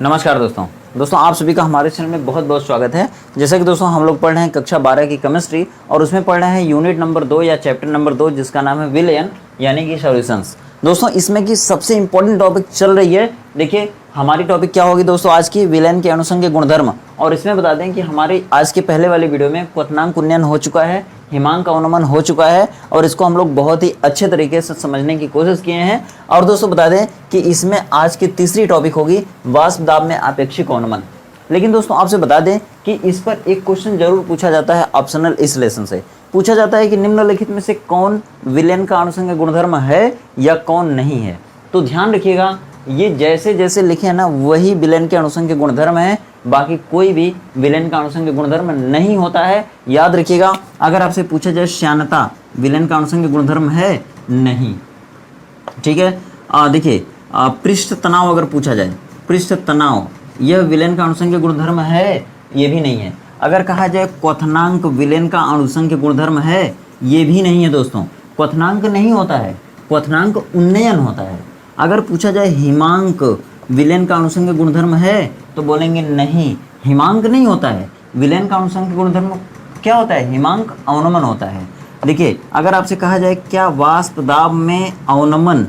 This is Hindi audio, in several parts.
नमस्कार दोस्तों आप सभी का हमारे चैनल में बहुत बहुत स्वागत है। जैसा कि दोस्तों हम लोग पढ़ रहे हैं कक्षा 12 की केमिस्ट्री और उसमें पढ़ रहे हैं यूनिट नंबर 2 या चैप्टर नंबर 2 जिसका नाम है विलयन यानी कि सॉल्यूशंस। दोस्तों इसमें की सबसे इंपॉर्टेंट टॉपिक चल रही है। देखिए हमारी टॉपिक क्या होगी दोस्तों आज की, विलयन के अनुसंग गुणधर्म। और इसमें बता दें कि हमारी आज के पहले वाली वीडियो में क्वथनांक उन्नयन हो चुका है, हिमांक का अनुमान हो चुका है और इसको हम लोग बहुत ही अच्छे तरीके से समझने की कोशिश किए हैं। और दोस्तों बता दें कि इसमें आज की तीसरी टॉपिक होगी वाष्प दाब में आपेक्षिक अनुमान। लेकिन दोस्तों आपसे बता दें कि इस पर एक क्वेश्चन जरूर पूछा जाता है ऑप्शनल इस लेसन से। पूछा जाता है कि निम्नलिखित में से कौन विलयन का अनुसंग गुणधर्म है या कौन नहीं है। तो ध्यान रखिएगा ये जैसे जैसे लिखे हैं ना वही विलयन के अनुसंग गुणधर्म है, बाकी कोई भी विलयन का अनुसंग गुणधर्म नहीं होता है। याद रखिएगा अगर आपसे पूछा जाए श्यानता विलयन का अनुसंग गुणधर्म है, नहीं, ठीक है। देखिए पृष्ठ तनाव अगर पूछा जाए, पृष्ठ तनाव यह विलयन का अनुसंग गुणधर्म है, ये भी नहीं है। अगर कहा जाए क्वथनांक विलयन का अनुसंग गुणधर्म है, ये भी नहीं है दोस्तों। क्वथनांक नहीं होता है, क्वथनांक उन्नयन होता है। अगर पूछा जाए हिमांक विलयन का अनुसंग गुणधर्म है तो बोलेंगे नहीं, हिमांक नहीं होता है। विलयन का अनुसंग गुणधर्म क्या होता है, हिमांक अवनमन होता है। देखिए अगर आपसे कहा जाए क्या वाष्प दाब में अवनमन,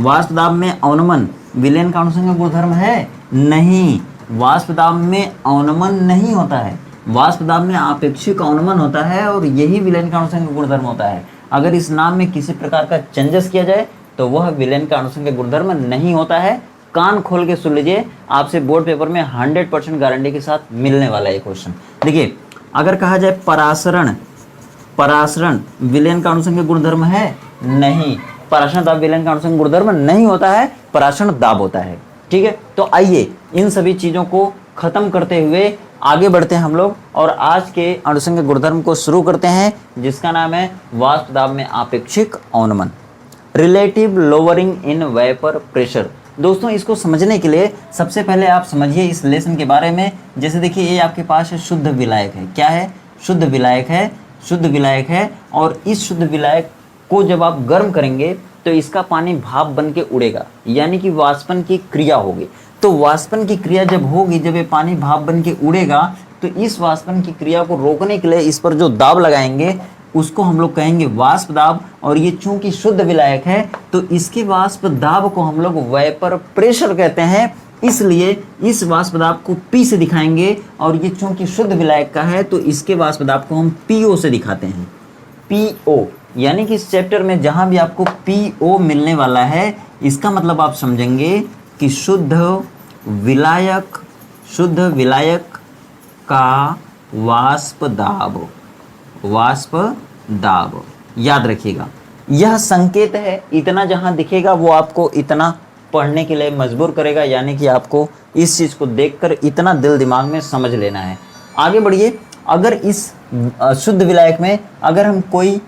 वाष्प दाब में अवनमन विलयन का अनुसंग गुणधर्म है, नहीं, वाष्प दाब में अवनमन नहीं होता है। वाष्प दाब में आपेक्षिक अवनमन होता है और यही विलयन का अनुसंग गुणधर्म होता है। अगर इस नाम में किसी प्रकार का चेंजेस किया जाए तो वह विलयन का अनुसंग गुणधर्म नहीं होता है। कान खोल के सुन लीजिए, आपसे बोर्ड पेपर में 100% गारंटी के साथ मिलने वाला है क्वेश्चन। देखिए अगर कहा जाए परासरण, परासरण विलयन का अनुसंग गुणधर्म है, नहीं, परासरण दाब विलयन का अनुसंग गुणधर्म नहीं होता है, परासरण दाब होता है। ठीक है, तो आइए इन सभी चीजों को खत्म करते हुए आगे बढ़ते हैं हम लोग और आज के अनुसंग गुणधर्म को शुरू करते हैं जिसका नाम है वाष्प दाब में आपेक्षिक अवनमन, relative lowering in vapour pressure. दोस्तों इसको समझने के लिए सबसे पहले आप समझिए इस लेसन के बारे में। जैसे देखिए ये आपके पास है शुद्ध विलायक है, क्या है, शुद्ध विलायक है, शुद्ध विलायक है। और इस शुद्ध विलायक को जब आप गर्म करेंगे तो इसका पानी भाप बन के उड़ेगा, यानी कि वाष्पन की क्रिया होगी। तो वाष्पन की क्रिया जब होगी, जब ये पानी भाप बन के उड़ेगा तो इस वाष्पन की क्रिया को रोकने के लिए इस पर जो दाब लगाएंगे उसको हम लोग कहेंगे वाष्प दाब। और ये चूंकि शुद्ध विलायक है तो इसके वाष्प दाब को हम लोग वेपर प्रेशर कहते हैं, इसलिए इस वाष्प दाब को P से दिखाएंगे। और ये चूंकि शुद्ध विलायक का है तो इसके वाष्प दाब को हम PO से दिखाते हैं, PO। यानी कि इस चैप्टर में जहां भी आपको PO मिलने वाला है इसका मतलब आप समझेंगे कि शुद्ध विलायक, शुद्ध विलायक का वाष्प दाब, वाष्प दाब। याद रखिएगा यह संकेत है, इतना जहां दिखेगा वो आपको इतना पढ़ने के लिए मजबूर करेगा, यानी कि आपको इस चीज को देखकर इतना दिल दिमाग में समझ लेना है। आगे बढ़िए, अगर इस शुद्ध विलायक में अगर हम कोई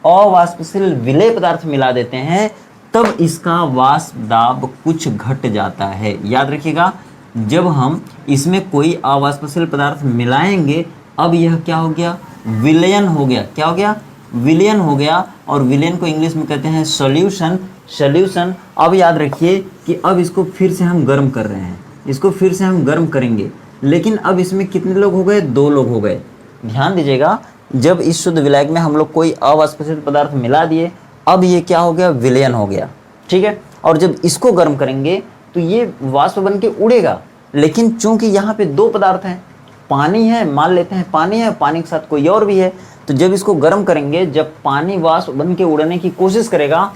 अवाष्पशील विलेय पदार्थ मिला देते हैं तब इसका वाष्प दाब कुछ घट जाता है। याद रखिएगा जब हम इसमें कोई अवाष्पशील पदार्थ मिलाएंगे अब यह क्या हो गया, विलयन हो गया। क्या हो गया, विलयन हो गया। और विलयन को इंग्लिश में कहते हैं सॉल्यूशन, सॉल्यूशन। अब याद रखिए कि अब इसको फिर से हम गर्म कर रहे हैं, इसको फिर से हम गर्म करेंगे। लेकिन अब इसमें कितने लोग हो गए, 2 लोग हो गए। ध्यान दीजिएगा जब इस शुद्ध विलायक में हम लोग कोई अवाष्पशील पदार्थ मिला दिए अब ये क्या हो गया, विलयन हो गया। ठीक है, और जब इसको गर्म करेंगे तो ये वाष्प बन के उड़ेगा। लेकिन चूंकि यहाँ पे 2 पदार्थ हैं, पानी है, मान लेते हैं पानी है, पानी के साथ कोई और भी है, तो जब इसको गर्म करेंगे, जब पानी वाष्प बन के उड़ने की कोशिश करेगा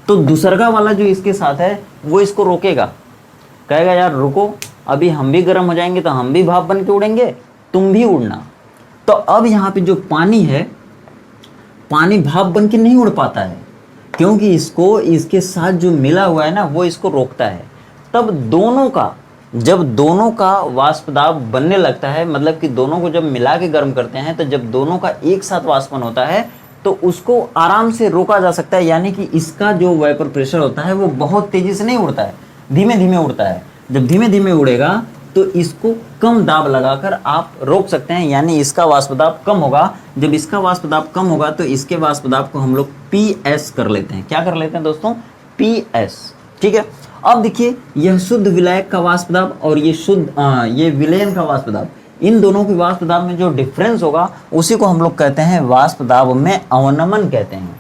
तो दूसरा वाला जो इसके साथ है वो इसको रोकेगा, कहेगा यार रुको, अभी हम भी गर्म हो जाएंगे तो हम भी भाप बन के उड़ेंगे, तुम भी उड़ना। तो अब यहाँ पे जो पानी है, पानी भाप बन के नहीं उड़ पाता है क्योंकि इसको इसके साथ जो मिला हुआ है ना वो इसको रोकता है। तब दोनों का, जब दोनों का वाष्प दाब बनने लगता है, मतलब कि दोनों को जब मिला के गर्म करते हैं तो जब दोनों का एक साथ वाष्पन होता है तो उसको आराम से रोका जा सकता है। यानी कि इसका जो वेपर प्रेशर होता है वो बहुत तेजी से नहीं उड़ता है, धीमे धीमे उड़ता है। जब धीमे धीमे उड़ेगा तो इसको कम दाब लगाकर आप रोक सकते हैं, यानी इसका वाष्प दाब कम होगा। जब इसका वाष्प दाब कम होगा तो इसके वाष्प दाब को हम लोग PS कर लेते हैं। क्या कर लेते हैं दोस्तों, PS। ठीक है। अब देखिए यह शुद्ध विलायक का वाष्प दाब और ये विलयन का वाष्प दाब, इन दोनों के वाष्प दाब में जो डिफरेंस होगा उसी को हम लोग कहते हैं वाष्प दाब में अवनमन कहते हैं।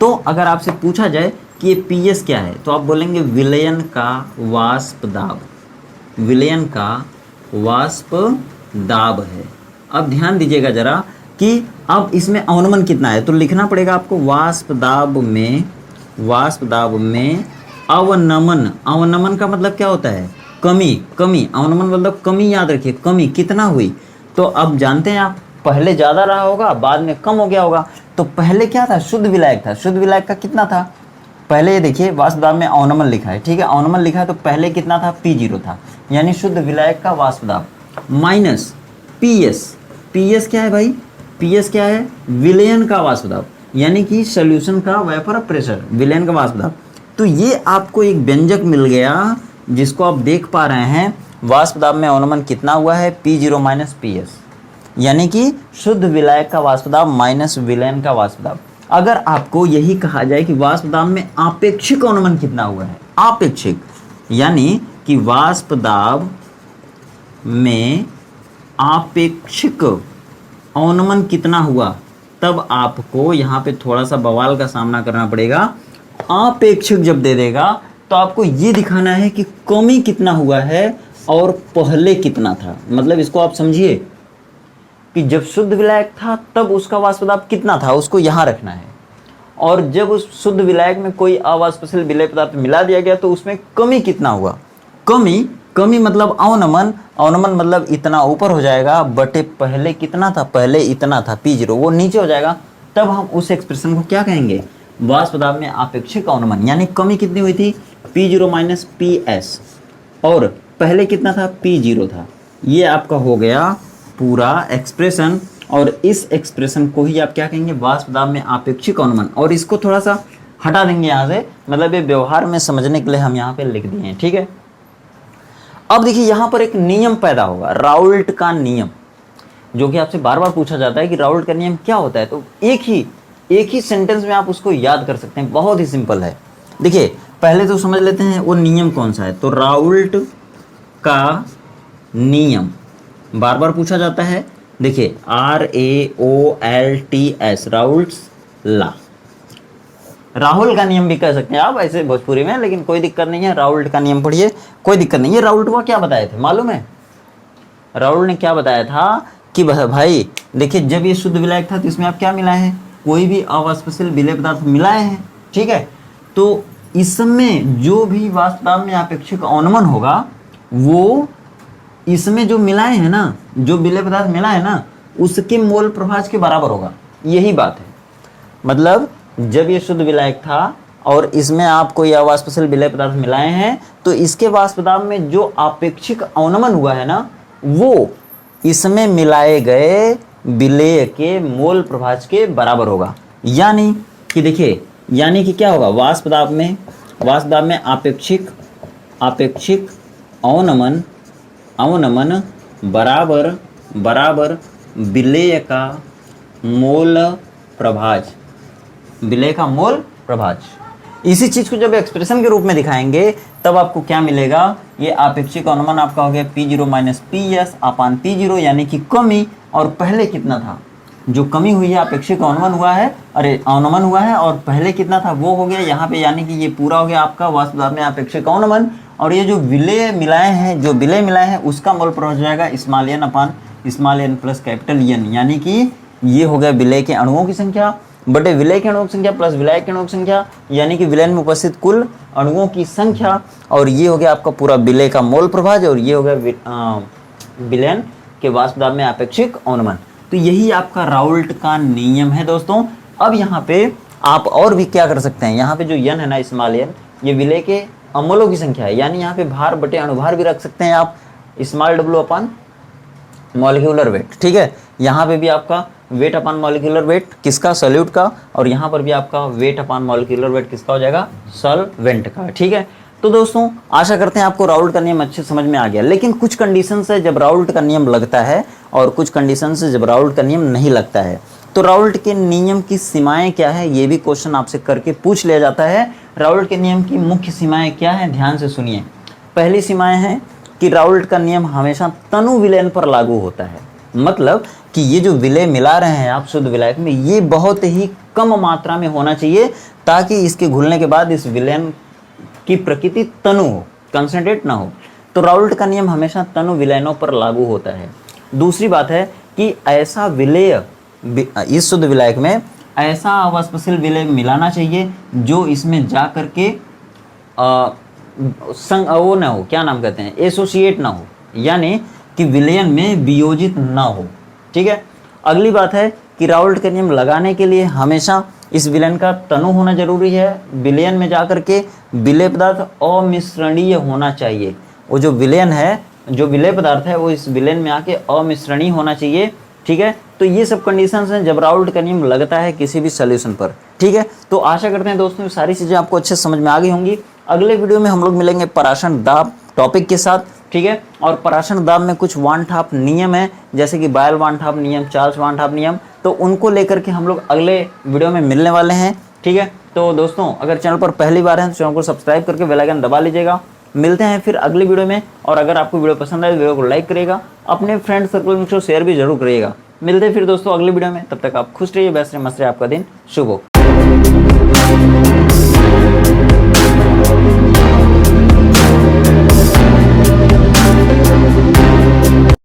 तो अगर आपसे पूछा जाए कि ये पीएस क्या है, तो आप बोलेंगे विलयन का वाष्प दाब, विलयन का वाष्प दाब है। अब ध्यान दीजिएगा जरा कि अब इसमें अवनमन कितना है, तो लिखना पड़ेगा आपको वाष्प दाब में अवनमन। अवनमन का मतलब क्या होता है, कमी। अवनमन मतलब कमी, याद रखिए कमी कितना हुई। तो अब जानते हैं आप, पहले ज़्यादा रहा होगा बाद में कम हो गया होगा। तो पहले क्या था, शुद्ध विलायक था, शुद्ध विलायक का कितना था, पहले ये देखिए वाष्प दाब में अवनमन लिखा है, ठीक है, अवनमन लिखा है तो पहले कितना था, P0 था, यानी शुद्ध विलायक का वाष्प दाब माइनस पीएस क्या है भाई, पीएस क्या है, विलयन का वाष्प दाब, यानी कि सॉल्यूशन का वेपर प्रेशर, विलयन का वाष्प दाब। तो ये आपको एक व्यंजक मिल गया जिसको आप देख पा रहे हैं, वाष्प दाब में अवनमन कितना हुआ है, P0 माइनस पीएस, यानी कि शुद्ध विलायक का वाष्प दाब माइनस विलयन का वाष्प दाब। अगर आपको यही कहा जाए कि वाष्प दाब में आपेक्षिक अवनमन कितना हुआ है, आपेक्षिक, यानी कि वाष्प दाब में आपेक्षिक अवनमन कितना हुआ, तब आपको यहाँ पे थोड़ा सा बवाल का सामना करना पड़ेगा। आपेक्षिक जब दे देगा तो आपको ये दिखाना है कि कमी कितना हुआ है और पहले कितना था। मतलब इसको आप समझिए कि जब शुद्ध विलायक था तब उसका वाष्प दाब कितना था, उसको यहाँ रखना है, और जब उस शुद्ध विलायक में कोई अवाष्पशील विलय पदार्थ मिला दिया गया तो उसमें कमी कितना हुआ। कमी मतलब अवनमन मतलब इतना ऊपर हो जाएगा बटे पहले कितना था, पहले इतना था P0, वो नीचे हो जाएगा, तब हम उस एक्सप्रेशन को क्या कहेंगे, वाष्प दाब में आपेक्षिक अवनमन। यानी कमी कितनी हुई थी, P0 माइनस PS, और पहले कितना था, P0 था। ये आपका हो गया पूरा एक्सप्रेशन, और इस एक्सप्रेशन को ही आप क्या कहेंगे, वाष्प दाब में आपेक्षिक अवनमन। और इसको थोड़ा सा हटा देंगे यहाँ से, मतलब ये व्यवहार में समझने के लिए हम यहाँ पे लिख दिए हैं, ठीक है। अब देखिए यहाँ पर एक नियम पैदा होगा, राउल्ट का नियम, जो कि आपसे बार बार पूछा जाता है कि राउल्ट का नियम क्या होता है। तो एक ही सेंटेंस में आप उसको याद कर सकते हैं, बहुत ही सिंपल है। देखिए पहले तो समझ लेते हैं वो नियम कौन सा है। तो राउल्ट का नियम बार बार पूछा जाता है, देखिए RAOLTS, राउल्ट्स लॉ, राहुल का नियम भी कह सकते हैं आप ऐसे भोजपुरी में, लेकिन कोई दिक्कत नहीं है, राउल्ट का नियम पढ़िए, कोई दिक्कत नहीं है। राउल्ट वो क्या बताए थे मालूम है, राउल्ट ने क्या बताया था कि भाई देखिए जब ये शुद्ध विलायक था तो इसमें आप क्या मिलाए हैं, कोई भी अवाष्पशील विलय पदार्थ मिलाए हैं, ठीक है। तो इसमें जो भी वाष्प दाब में आपेक्षिक अवनमन होगा वो इसमें जो मिलाए हैं ना, जो विलय पदार्थ मिला है ना, उसके मोल प्रभाज के बराबर होगा। यही बात है, मतलब जब ये शुद्ध विलायक था और इसमें आप कोई अवाष्पशील विलय पदार्थ मिलाए हैं तो इसके वाष्प दाब में जो आपेक्षिक अवनमन हुआ है ना, वो इसमें मिलाए गए विलेय के मोल प्रभाज के बराबर होगा। यानी कि देखिए, यानी कि क्या होगा, वाष्प दाब में आपेक्षिक अवनमन बराबर विलेय का मोल प्रभाज, विलय का मोल प्रभाज। इसी चीज को जब एक्सप्रेशन के रूप में दिखाएंगे तब आपको क्या मिलेगा, ये आपेक्षिक अवनमन आपका हो गया P0 माइनस PS अपान P0, यानी कि कमी, और पहले कितना था, जो कमी हुई है आपेक्षिक अवनमन हुआ है, अवनमन हुआ है, और पहले कितना था वो हो गया यहाँ पे, यानी कि ये पूरा हो गया आपका वाष्प दाब में आपेक्षिक अवनमन। और ये जो विलय मिलाए हैं उसका मोल प्रभाज हो जाएगा स्मॉल n अपान small n plus capital N, यानी कि ये हो गया विलय के अणुओं की संख्या बटे विलय के अणुओं की संख्या प्लस विलायक के अणुओं की संख्या, यानी कि विलयन में उपस्थित कुल अणुओं की संख्या, और ये हो गया आपका पूरा विलय का मोल प्रभाज, और ये हो गया विलयन के वाष्प दाब में आपेक्षिक अवनमन। तो यही आपका राउल्ट का नियम है दोस्तों। अब यहाँ पे आप और भी क्या कर सकते हैं, यहाँ पे जो n है ना, स्मॉल n, ये विलय के अमोलों की संख्या है, यानी यहाँ पे भार बटे अणुभार भी रख सकते हैं आप, स्मॉल w अपान मॉलिक्यूलर वेट, ठीक है। यहाँ पे भी आपका वेट अपान मॉलिक्यूलर वेट किसका, सॉल्यूट का, और यहाँ पर भी आपका वेट अपान मॉलिक्यूलर वेट किसका हो जाएगा, सॉल्वेंट का, ठीक है। तो दोस्तों आशा करते हैं आपको राउल्ट का नियम अच्छे समझ में आ गया, लेकिन कुछ कंडीशन है जब राउल्ट का नियम लगता है और कुछ कंडीशन से जब राउल्ट का नियम नहीं लगता है। तो राउल्ट के नियम की सीमाएं क्या है, ये भी क्वेश्चन आपसे करके पूछ लिया जाता है, राउल्ट के नियम की मुख्य सीमाएं क्या हैं, ध्यान से सुनिए। पहली सीमाएं हैं कि राउल्ट का नियम हमेशा तनु विलयन पर लागू होता है, मतलब कि ये जो विलय मिला रहे हैं आप शुद्ध विलायक में, ये बहुत ही कम मात्रा में होना चाहिए ताकि इसके घुलने के बाद इस विलयन की प्रकृति तनु हो, कंसंट्रेट ना हो। तो राउल्ट का नियम हमेशा तनु विलयनों पर लागू होता है। दूसरी बात है कि ऐसा विलय, इस शुद्ध विलायक में ऐसा अवस्पशील विलय मिलाना चाहिए जो इसमें जा करके संग वो ना हो, क्या नाम कहते हैं, एसोसिएट ना हो, यानी कि विलयन में वियोजित ना हो। ठीक है। अगली बात है कि राउल्ट का नियम लगाने के लिए हमेशा इस विलयन का तनु होना जरूरी है। विलयन में जाकर के विलय पदार्थ अमिश्रणीय होना चाहिए। वो जो विलयन है, जो विलय पदार्थ है, वो इस विलयन में आके अमिश्रणीय होना चाहिए। ठीक है। तो ये सब कंडीशंस हैं जब राउल्ट का नियम लगता है किसी भी सॉल्यूशन पर। ठीक है। तो आशा करते हैं दोस्तों ये सारी चीज़ें आपको अच्छे समझ में आ गई होंगी। अगले वीडियो में हम लोग मिलेंगे पराशर दाब टॉपिक के साथ। ठीक है। और पराशर दाब में कुछ वान ठाप नियम है, जैसे कि बायल वान ठाप नियम, चार्ल्स वान ठाप नियम, तो उनको लेकर के हम लोग अगले वीडियो में मिलने वाले हैं। ठीक है। तो दोस्तों अगर चैनल पर पहली बार है तो चैनल को सब्सक्राइब करके बेल आइकन दबा लीजिएगा। मिलते हैं फिर अगली वीडियो में। और अगर आपको वीडियो पसंद आए तो वीडियो को लाइक करिएगा, अपने फ्रेंड सर्कल में शेयर भी जरूर करिएगा। मिलते हैं फिर दोस्तों अगली वीडियो में। तब तक आप खुश रहिए, व्यस्त रहिए, मस्त रहिए, आपका दिन शुभ हो।